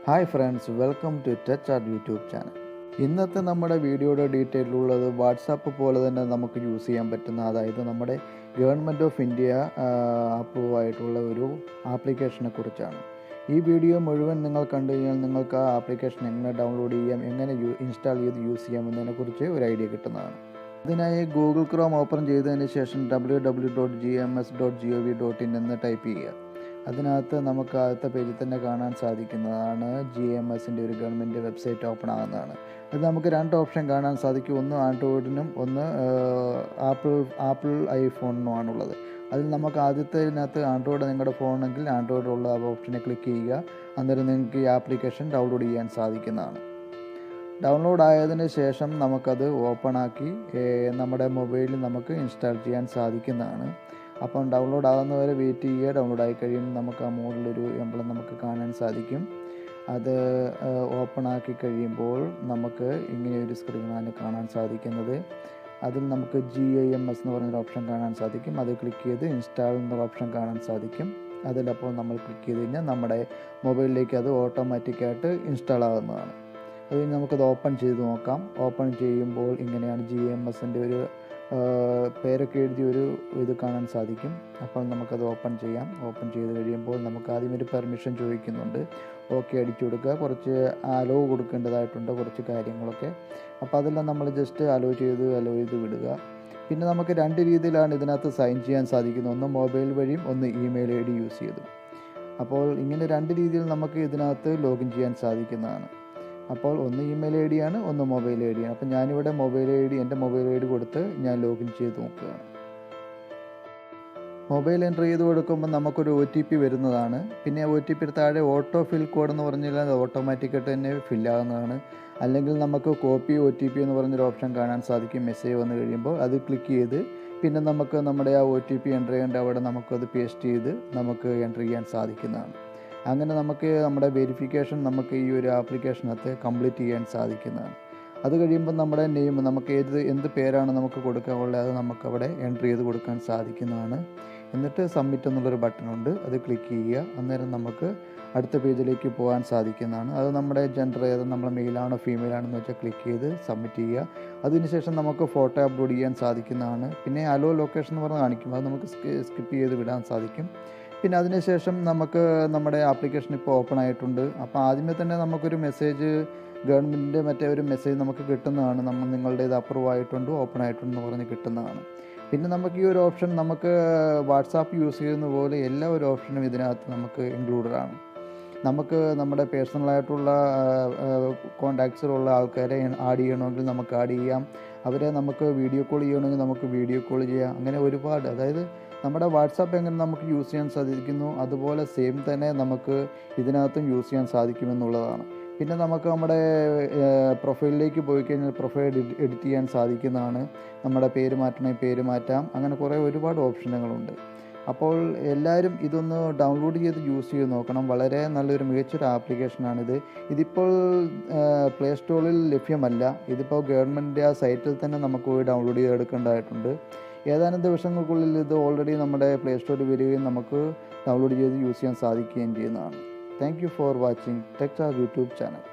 Hi friends, welcome to touch our YouTube channel. ഇന്നത്തെ നമ്മുടെ വീഡിയോയുടെ ഡീറ്റെയിൽ ഉള്ളത് വാട്സാപ്പ് പോലെ തന്നെ നമുക്ക് യൂസ് ചെയ്യാൻ പറ്റുന്ന, അതായത് നമ്മുടെ ഗവൺമെൻറ് ഓഫ് ഇന്ത്യ അപ്രൂവ് ആയിട്ടുള്ള ഒരു ആപ്ലിക്കേഷനെ കുറിച്ചാണ്. ഈ വീഡിയോ മുഴുവൻ നിങ്ങൾ കണ്ടു കഴിഞ്ഞാൽ നിങ്ങൾക്ക് ആ ആപ്ലിക്കേഷൻ എങ്ങനെ ഡൗൺലോഡ് ചെയ്യാം, എങ്ങനെ ഇൻസ്റ്റാൾ ചെയ്ത് യൂസ് ചെയ്യാം എന്നതിനെക്കുറിച്ച് ഒരു ഐഡിയ കിട്ടുന്നതാണ്. അതിനായി ഗൂഗിൾ ക്രോം ഓപ്പൺ ചെയ്തതിന് ശേഷം www.gms.gov.in എന്ന് ടൈപ്പ് ചെയ്യുക. അതിനകത്ത് നമുക്ക് ആദ്യത്തെ പേജിൽ തന്നെ കാണാൻ സാധിക്കുന്നതാണ് GMSൻ്റെ ഒരു ഗവൺമെൻറ് വെബ്സൈറ്റ് ഓപ്പൺ ആകുന്നതാണ്. അത് നമുക്ക് രണ്ട് ഓപ്ഷൻ കാണാൻ സാധിക്കും. ഒന്ന് ആൻഡ്രോയിഡിനും ഒന്ന് ആപ്പിൾ ഐഫോണിനുമാണുള്ളത്. അതിൽ നമുക്ക് ആദ്യത്തേതിനകത്ത് ആൻഡ്രോയിഡ് നിങ്ങളുടെ ഫോണുണ്ടെങ്കിൽ ആൻഡ്രോയിഡുള്ള ആ ഓപ്ഷനെ ക്ലിക്ക് ചെയ്യുക. അന്നേരം നിങ്ങൾക്ക് ഈ ആപ്ലിക്കേഷൻ ഡൗൺലോഡ് ചെയ്യാൻ സാധിക്കുന്നതാണ്. ഡൗൺലോഡ് ആയതിന് ശേഷം നമുക്കത് ഓപ്പണാക്കി നമ്മുടെ മൊബൈലിൽ നമുക്ക് ഇൻസ്റ്റാൾ ചെയ്യാൻ സാധിക്കുന്നതാണ്. അപ്പം ഡൗൺലോഡ് ആകുന്നവരെ വെയിറ്റ് ചെയ്യുക. ഡൗൺലോഡ് ആയി കഴിയുമ്പോൾ നമുക്ക് ആ മോഡിലൊരു എംബ്ലം നമുക്ക് കാണാൻ സാധിക്കും. അത് ഓപ്പണാക്കി കഴിയുമ്പോൾ നമുക്ക് ഇങ്ങനെയൊരു സ്ക്രീനാണ് കാണാൻ സാധിക്കുന്നത്. അതിൽ നമുക്ക് GIMS എന്ന് പറഞ്ഞൊരു ഓപ്ഷൻ കാണാൻ സാധിക്കും. അത് ക്ലിക്ക് ചെയ്ത് ഇൻസ്റ്റാൾ എന്നൊരു ഓപ്ഷൻ കാണാൻ സാധിക്കും. അതിലപ്പോൾ നമ്മൾ ക്ലിക്ക് ചെയ്ത് കഴിഞ്ഞാൽ നമ്മുടെ മൊബൈലിലേക്ക് അത് ഓട്ടോമാറ്റിക്കായിട്ട് ഇൻസ്റ്റാൾ ആകുന്നതാണ്. അത് കഴിഞ്ഞ് നമുക്കത് ഓപ്പൺ ചെയ്ത് നോക്കാം. ഓപ്പൺ ചെയ്യുമ്പോൾ ഇങ്ങനെയാണ് GMSൻ്റെ ഒരു പേരൊക്കെ എഴുതിയൊരു ഇത് കാണാൻ സാധിക്കും. അപ്പോൾ നമുക്കത് ഓപ്പൺ ചെയ്യാം. ഓപ്പൺ ചെയ്ത് കഴിയുമ്പോൾ നമുക്ക് ആദ്യം ഒരു പെർമിഷൻ ചോദിക്കുന്നുണ്ട്. ഓക്കെ അടിച്ചു കൊടുക്കുക. കുറച്ച് അലോ കൊടുക്കേണ്ടതായിട്ടുണ്ട്, കുറച്ച് കാര്യങ്ങളൊക്കെ. അപ്പോൾ അതെല്ലാം നമ്മൾ ജസ്റ്റ് അലോ ചെയ്ത് വിടുക. പിന്നെ നമുക്ക് രണ്ട് രീതിയിലാണ് ഇതിനകത്ത് സൈൻ ചെയ്യാൻ സാധിക്കുന്നത്. ഒന്ന് മൊബൈൽ വഴിയും ഒന്ന് ഇമെയിൽ ID യൂസ് ചെയ്തും. അപ്പോൾ ഇങ്ങനെ രണ്ട് രീതിയിൽ നമുക്ക് ഇതിനകത്ത് ലോഗിൻ ചെയ്യാൻ സാധിക്കുന്നതാണ്. അപ്പോൾ ഒന്ന് ഇമെയിൽ ID ആണ്, ഒന്ന് മൊബൈൽ ID ആണ്. അപ്പോൾ ഞാനിവിടെ എൻ്റെ മൊബൈൽ ID കൊടുത്ത് ഞാൻ ലോഗിൻ ചെയ്ത് നോക്കുകയാണ്. മൊബൈൽ എൻ്റർ ചെയ്ത് കൊടുക്കുമ്പോൾ നമുക്കൊരു OTP വരുന്നതാണ്. പിന്നെ OTP താഴെ ഓട്ടോ ഫിൽ കോഡ് എന്ന് പറഞ്ഞാൽ അത് ഓട്ടോമാറ്റിക്കായിട്ട് തന്നെ ഫില്ലാകുന്നതാണ്. അല്ലെങ്കിൽ നമുക്ക് കോപ്പി OTP എന്ന് പറഞ്ഞൊരു ഓപ്ഷൻ കാണാൻ സാധിക്കും. മെസ്സേജ് വന്നു കഴിയുമ്പോൾ അത് ക്ലിക്ക് ചെയ്ത് പിന്നെ നമുക്ക് നമ്മുടെ ആ OTP എൻ്റർ ചെയ്യേണ്ട അവിടെ നമുക്കത് പേസ്റ്റ് ചെയ്ത് നമുക്ക് എൻ്റർ ചെയ്യാൻ സാധിക്കുന്നതാണ്. അങ്ങനെ നമുക്ക് നമ്മുടെ വെരിഫിക്കേഷൻ നമുക്ക് ഈ ഒരു ആപ്ലിക്കേഷനകത്ത് കംപ്ലീറ്റ് ചെയ്യാൻ സാധിക്കുന്നതാണ്. അത് കഴിയുമ്പോൾ നമ്മുടെ നെയിം നമുക്ക് എന്ത് പേരാണ് നമുക്ക് കൊടുക്കാനുള്ളത് അത് നമുക്കവിടെ എൻ്റർ ചെയ്ത് കൊടുക്കാൻ സാധിക്കുന്നതാണ്. എന്നിട്ട് സബ്മിറ്റ് എന്നുള്ളൊരു ബട്ടണുണ്ട്, അത് ക്ലിക്ക് ചെയ്യുക. അന്നേരം നമുക്ക് അടുത്ത പേജിലേക്ക് പോകാൻ സാധിക്കുന്നതാണ്. അത് നമ്മുടെ ജെൻഡർ ഏത്, നമ്മളെ മെയിലാണോ ഫീമെയിലാണെന്ന് വെച്ചാൽ ക്ലിക്ക് ചെയ്ത് സബ്മിറ്റ് ചെയ്യുക. അതിനുശേഷം നമുക്ക് ഫോട്ടോ അപ്ലോഡ് ചെയ്യാൻ സാധിക്കുന്നതാണ്. പിന്നെ അലോ ലൊക്കേഷൻ എന്ന് പറഞ്ഞ് കാണിക്കും, അത് നമുക്ക് സ്കിപ്പ് ചെയ്ത് വിടാൻ സാധിക്കും. പിന്നെ അതിനുശേഷം നമുക്ക് നമ്മുടെ ആപ്ലിക്കേഷൻ ഇപ്പോൾ ഓപ്പൺ ആയിട്ടുണ്ട്. അപ്പോൾ ആദ്യമേ തന്നെ നമുക്കൊരു മെസ്സേജ് ഗവൺമെൻറ്റിൻ്റെ മറ്റേ ഒരു മെസ്സേജ് നമുക്ക് കിട്ടുന്നതാണ്. നിങ്ങളുടെ ഇത് അപ്രൂവ് ആയിട്ടുണ്ട്, ഓപ്പൺ ആയിട്ടുണ്ടെന്ന് പറഞ്ഞ് കിട്ടുന്നതാണ്. പിന്നെ നമുക്ക് ഈ ഒരു ഓപ്ഷൻ നമുക്ക് വാട്സാപ്പ് യൂസ് ചെയ്യുന്ന പോലെ എല്ലാ ഒരു ഓപ്ഷനും ഇതിനകത്ത് നമുക്ക് ഇൻക്ലൂഡഡ് ആണ്. നമുക്ക് നമ്മുടെ പേഴ്സണലായിട്ടുള്ള കോണ്ടാക്ട്സിലുള്ള ആൾക്കാരെ ആഡ് ചെയ്യണമെങ്കിൽ നമുക്ക് ആഡ് ചെയ്യാം. അവരെ നമുക്ക് വീഡിയോ കോൾ ചെയ്യണമെങ്കിൽ നമുക്ക് വീഡിയോ കോൾ ചെയ്യാം. അങ്ങനെ ഒരുപാട്, അതായത് നമ്മുടെ വാട്സാപ്പ് എങ്ങനെ നമുക്ക് യൂസ് ചെയ്യാൻ സാധിക്കുന്നു അതുപോലെ സെയിം തന്നെ നമുക്ക് ഇതിനകത്തും യൂസ് ചെയ്യാൻ സാധിക്കുമെന്നുള്ളതാണ്. പിന്നെ നമുക്ക് നമ്മുടെ പ്രൊഫൈലിലേക്ക് പോയി കഴിഞ്ഞാൽ പ്രൊഫൈൽ എഡിറ്റ് ചെയ്യാൻ സാധിക്കുന്നതാണ്. നമ്മുടെ പേര് മാറ്റണമെങ്കിൽ പേര് മാറ്റാം. അങ്ങനെ ഒരുപാട് ഓപ്ഷനുകളുണ്ട്. അപ്പോൾ എല്ലാവരും ഇതൊന്ന് ഡൗൺലോഡ് ചെയ്ത് യൂസ് ചെയ്ത് നോക്കണം. വളരെ നല്ലൊരു മികച്ചൊരു ആപ്ലിക്കേഷനാണിത്. ഇതിപ്പോൾ പ്ലേ സ്റ്റോറിൽ ലഭ്യമല്ല. ഇതിപ്പോൾ ഗവൺമെൻറ് ആ സൈറ്റിൽ തന്നെ നമുക്ക് പോയി ഡൗൺലോഡ് ചെയ്തെടുക്കേണ്ടതായിട്ടുണ്ട്. ഏതാനും ദിവസങ്ങൾക്കുള്ളിൽ ഇത് ഓൾറെഡി നമ്മുടെ പ്ലേ സ്റ്റോറിൽ വരികയും നമുക്ക് ഡൗൺലോഡ് ചെയ്ത് യൂസ് ചെയ്യാൻ സാധിക്കുകയും ചെയ്യുന്നതാണ്. Thank you for watching tech YouTube channel.